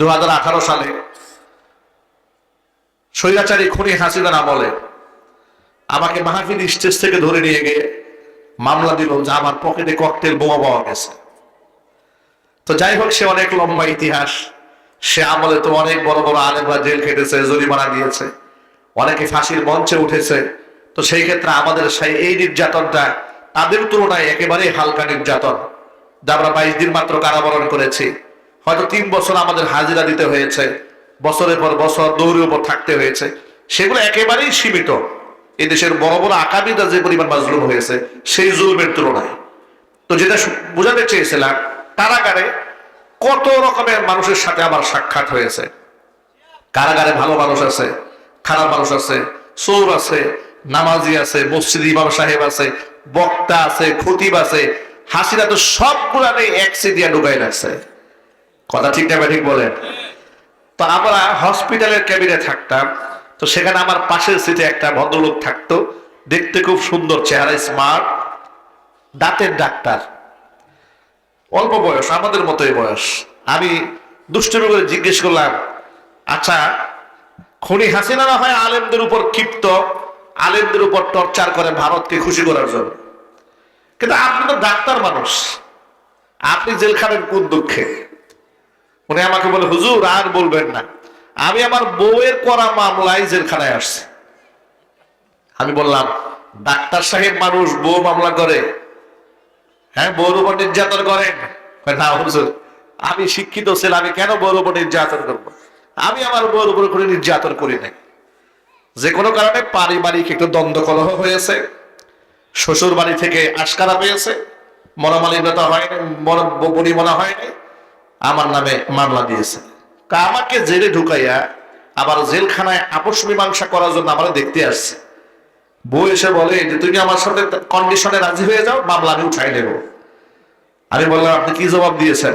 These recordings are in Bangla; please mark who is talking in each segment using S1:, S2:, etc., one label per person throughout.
S1: 2018 সালে স্বৈরাচারী খুনি হাসিনার আমলে আমাকে মাহফিল স্টেজ থেকে ধরে নিয়ে গিয়ে মামলা দিল যে আমার পকেটে ককটেল বোমা পাওয়া গেছে। তো যাই হোক, সে অনেক লম্বা ইতিহাস। সে আমলে তো অনেক বড় বড় আলেমরা জেল খেটেছে, জরিমানা দিয়েছে, অনেকে ফাঁসির মঞ্চে উঠেছে। তো সেই ক্ষেত্রে আমাদের এই নির্যাতনটা তাদের তুলনায় একেবারেই হালকা নির্যাতন, যা আমরা 22 দিন মাত্র কারাবরণ করেছি। হয়তো 3 বছর আমাদের হাজিরা দিতে হয়েছে, বছরের পর বছর দৌড়ের উপর থাকতে হয়েছে। সেগুলো একেবারেই সীমিত এই দেশের বড় বড় আকাবিরা যে পরিমাণ মাজলুম হয়েছে সেই জুলুমের তুলনায়। তো যেটা বোঝাতে চেয়েছিলাম, কারাগারে কত রকমের মানুষের সাথে আমার সাক্ষাৎ হয়েছে। কারাগারে ভালো মানুষ আছে, খারাপ মানুষ আছে, চোর আছে, নামাজি আছে, মসজিদ ইমাম সাহেব আছে, বক্তা আছে, খতিব আছে। হাসিনা তো সবগুলানে একসে দিয়া ঢুকাই রাখছে। কথা ঠিক না ঠিক বলেন? তো আমরা হসপিটালের ক্যাবিনে থাকতাম, তো সেখানে আমার পাশের সিটে একটা ভদ্রলোক থাকতো, দেখতে খুব সুন্দর, চেহারা স্মার্ট, দাঁতের ডাক্তার, অল্প বয়স, আমাদের মতোই বয়স। আমি দুষ্টুমি করে জিজ্ঞেস করলাম, আচ্ছা খুনি হাসিনা না হয় আলেমদের উপর ক্ষিপ্ত, আলেমদের উপর টর্চার করে ভারতকে খুশি করার জন্য, কিন্তু আপনি তো ডাক্তার মানুষ, আপনি জেলখানার কোন দুঃখে? উনি আমাকে বলে, হুজুর আর বলবেন না, আমি আমার বউয়ের করা মামলায় জেলখানায় আসছি। আমি বললাম, ডাক্তার সাহেব মানুষ, বউ মামলা করে? হ্যাঁ, বউর উপর নির্যাতন করেন? না হুজুর, আমি শিক্ষিত ছেলে, আমি কেন বউর উপর নির্যাতন করবো? আমি আমার বউর উপর কোনো নির্যাতন করি নাই। যে কোনো কারণে পারিবারিক একটু দ্বন্দ্ব কলহ হয়েছে, শ্বশুর বাড়ি থেকে আশকারা পেয়েছে, মনোমালিন্যতা হয়নি, বনিমনা হয়নি, আমার নামে মামলা দিয়েছে। আমাকে জেলে ঢুকাইয়া আবার জেলখানায় আপোষ মীমাংসা করার জন্য আমার দেখতে আসছে। বউ এসে বলে যে তুমি আমার সাথে কন্ডিশনে রাজি হয়ে যাও, মামলা আমি উঠাই নেব। আমি বললাম, আপনি কি জবাব দিয়েছেন?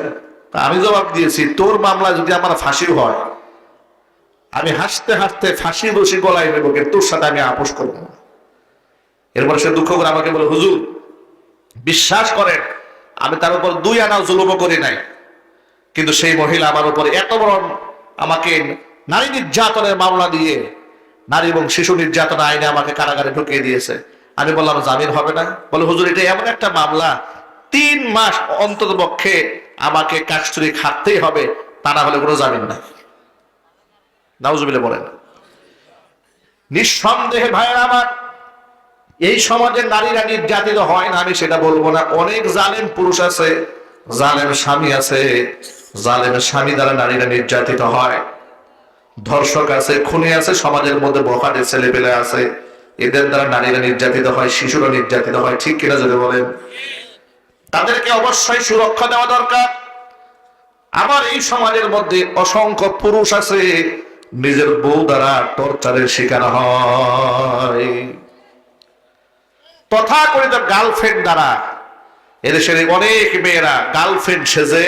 S1: আমি জবাব দিয়েছি, তোর মামলা যদি আমার ফাঁসিও হয়, আমি হাসতে হাসতে ফাঁসি দোষী গলায় নেব, কিন্তু তোর সাথে আমি আপোষ করবো না। এরপরে সে দুঃখ করে আমাকে বলে, হুজুর বিশ্বাস করেন, আমি তার উপর 2 আনা জুলুমও করি নাই, কিন্তু সেই মহিলা আমার উপরে এত বড় আমাকে নারী নির্যাতনের মামলা দিয়ে নারী এবং শিশু নির্যাতন আইনে আমাকে কারাগারে ঢুকিয়ে দিয়েছে। আমি বললাম, জামিন হবে না? বলে, হুজুর এটা এমন একটা মামলা, 3 মাস অন্তত পক্ষে আমাকে কাস্টডি খাটতেই হবে, তা না হলে কোনো জামিন নাই। নাউজুবিল্লাহ বলেন। নিঃসন্দেহে ভাইয়েরা আমার, এই সমাজে নারীরা নির্যাতিত হয় না আমি সেটা বলবো না। অনেক জালেম পুরুষ আছে, জালেম স্বামী আছে, জালেমের স্বামী দ্বারা নারীরা নির্যাতিত হয়। ধর্ষক আছে, খুনি আছে, সমাজের মধ্যে বখাটে ছেলেপেলে আছে, এদের দ্বারা নারীরা নির্যাতিত হয়, শিশুরা নির্যাতিত হয়। ঠিক কিনা যদি বলেন? তাদেরকে অবশ্যই সুরক্ষা দেওয়া দরকার। আবার এই সমাজের মধ্যে অসংখ্য পুরুষ আছে, নিজের বউ দ্বারা টর্চারের শিকার হয়, তথাকথিত গার্লফ্রেন্ড দ্বারা। এদেশের অনেক মেয়েরা গার্লফ্রেন্ড সেজে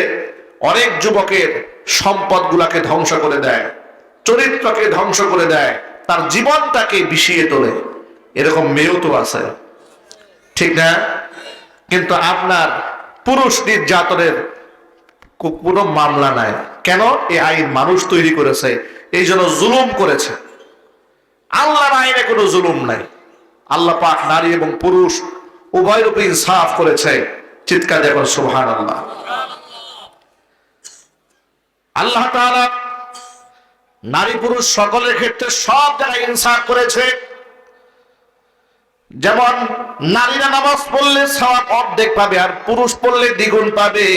S1: অনেক যুবকের সম্পদ গুলাকে ধ্বংস করে দেয়, চরিত্রকে ধ্বংস করে দেয়, তার জীবনটাকে বিষিয়ে তোলে। এরকম মেয়েও তো আছে, ঠিক না? কিন্তু আপনার পুরুষ নির্যাতনের কোনো মামলা নাই। কেন? এই আইন মানুষ তৈরি করেছে, এই জন্য জুলুম করেছে। আল্লাহর আইনে কোনো জুলুম নাই। আল্লাহ পাক নারী এবং পুরুষ উভয়ের উপর ইনসাফ করেছে। চিৎকার দেখো সুবহানাল্লাহ। আল্লাহ তাআলা নারী পুরুষ সকলের ক্ষেত্রে সব জায়গায় ইনসাফ করেছে। যেমন নারীরা নামাজ পড়লে সওয়াব অর্ধেক পাবে, আর পুরুষ পড়লে দ্বিগুণ পাবে,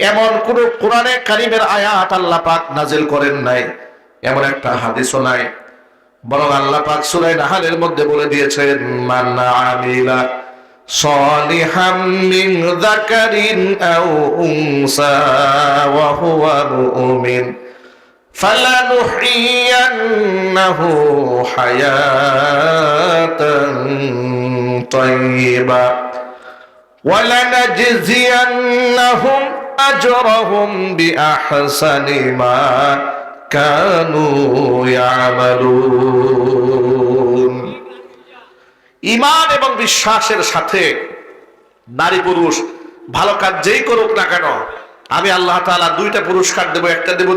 S1: এমন কোন কোরআনে কারিমের আয়াত আল্লাহ পাক নাজিল করেন নাই, এমন একটা হাদিসও নাই। বরং আল্লাহ পাক সূরা নাহলের মধ্যে বলে দিয়েছেন, মান আমিলা সালিহাম মিন যাকারিন আও উনসা ওয়া হুয়া মুমিন ফালানুহইয়ান্নাহু হায়াতান তাইয়্যিবা ওয়া লানাজজিয়ান্নাহুম আজরাহুম বিআহসানি মা কানু ইয়ামালুন। ঈমান এবং বিশ্বাসের সাথে নারী পুরুষ ভালো কাজ যেই করুক না কেন, আমি আল্লাহ তাআলা 2টা পুরস্কার দেব। একটা দেব